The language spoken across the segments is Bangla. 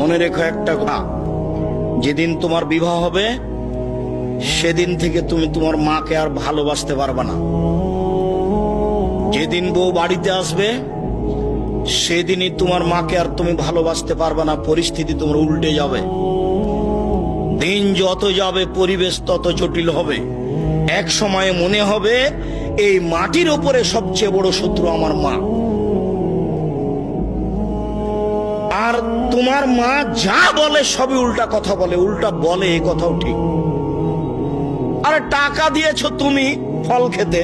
মনে রেখো একটা কথা, যেদিন তোমার বিবাহ হবে সেদিন থেকে তুমি তোমার মাকে আর ভালোবাসতে পারবে না। যেদিন বউ বাড়িতে আসবে সেদিনই তোমার মাকে আর তুমি ভালোবাসতে পারবে না। পরিস্থিতি তোমার উল্টে যাবে। দিন যত যাবে পরিবেশ তত জটিল হবে। এক সময়ে মনে হবে এই মাটির উপরে সবচেয়ে বড় শত্রু আমার মা। আর তোমার মা যা বলে সবই উল্টা কথা বলে, উল্টা বলে, এই কথাও ঠিক। আরে টাকা দিয়েছো তুমি ফল খেতে,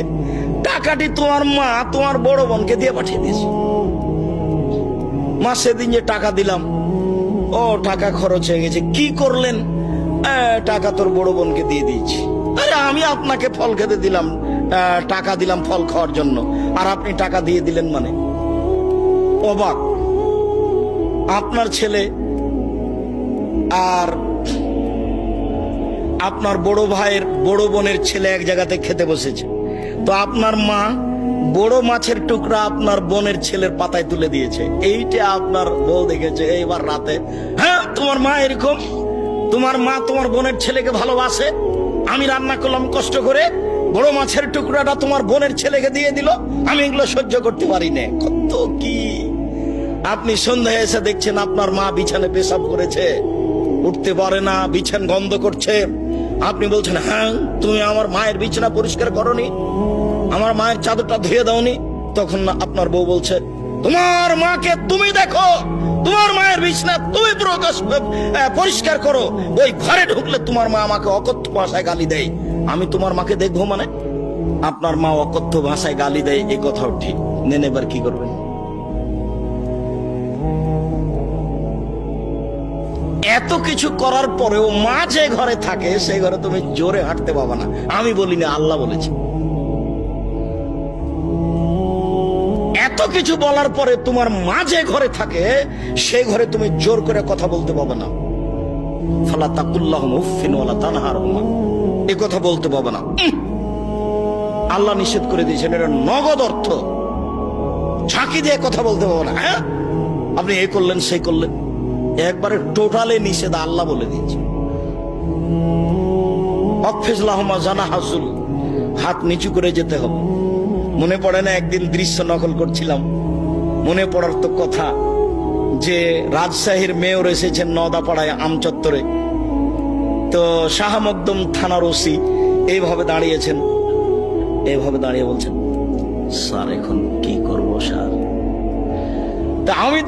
টাকাটি তোমার মা তোমার বড় বোনকে দিয়ে পাঠিয়ে দিয়েছে। মা সেদিন যে টাকা দিলাম, ও টাকা খরচ হয়ে গেছে, কি করলেন? টাকা তোর বড় বোনকে দিয়ে দিয়েছি। আরে আমি আপনাকে ফল খেতে দিলাম, টাকা দিলাম ফল খাওয়ার জন্য, আর আপনি টাকা দিয়ে দিলেন মানে? অবাক। আপনার ছেলে আর আপনার বড় ভাইয়ের বড় বোনের ছেলে এক জায়গাতে খেতে বসেছে, তো আপনার মা বড় মাছের টুকরা আপনার বোনের ছেলের পাতায় তুলে দিয়েছে। এইটা আপনার বউ দেখেছে এইবার রাতে। হ্যাঁ, তোমার মা এরকম, তোমার মা তোমার বোনের ছেলেকে ভালোবাসে। আমি রান্না করলাম কষ্ট করে, বড় মাছের টুকরাটা তোমার বোনের ছেলেকে দিয়ে দিল, আমি এগুলো সহ্য করতে পারি না। কত কি! আপনি সন্ধ্যায় এসে দেখছেন আপনার মা বিছানে পেশাব করেছে, উঠতে পারে না, বিছান গন্ধ করছে। আপনি বলছেন, হ্যাঁ তুমি আমার মায়ের বিছানা পরিষ্কার করনি, আমার মায়ের চাদরটা ধুয়ে দাওনি। তখন আপনার বউ বলছে, তোমার মাকে তুমি দেখো, তোমার মায়ের বিছানা তুমি পরিষ্কার করো। ওই ঘরে ঢুকলে তোমার মা আমাকে অকথ্য ভাষায় গালি দেয়, আমি তোমার মাকে দেখবো মানে? আপনার মা অকথ্য ভাষায় গালি দেয়, এই কথাও ঠিক। নেন, এবার কি করবেন? এত কিছু করার পরেও মা যে ঘরে থাকে সেই ঘরে তুমি জোরে হাঁটতে পাবা না। আমি বলি না, আল্লাহ বলেছে। এত কিছু বলার পরে তোমার মা যে ঘরে থাকে সেই ঘরে তুমি জোর করে কথা বলতে পাবে না। ফালা তাকুল্লাহুম উফফিন ওয়ালা তানহারহুমা, এই কথা বলতে পাবে না। আল্লাহ নিষেধ করে দিয়েছেন, এটা নগদ অর্থ। ঝাঁকি দিয়ে কথা বলতে পাবে না। হ্যাঁ, আপনি এই করলেন সেই করলেন, একবারে টোটালে নিষেধ, আল্লাহ বলে দিয়েছে। অফিসলাহমা জানা হাসুল, হাত নিচু করে যেতে হবে। মনে পড়ে না, একদিন দৃশ্য নকল করছিলাম, মনে পড়ার তো কথা যে রাজশাহীর মেয়র এসেছেন নওদাপাড়ায় আমচত্বরে, তো শাহ মকদুম থানার ওসি এইভাবে দাঁড়িয়েছেন, এইভাবে দাঁড়িয়ে বলছেন, স্যার এখন কি করবো স্যার? তা আমি তো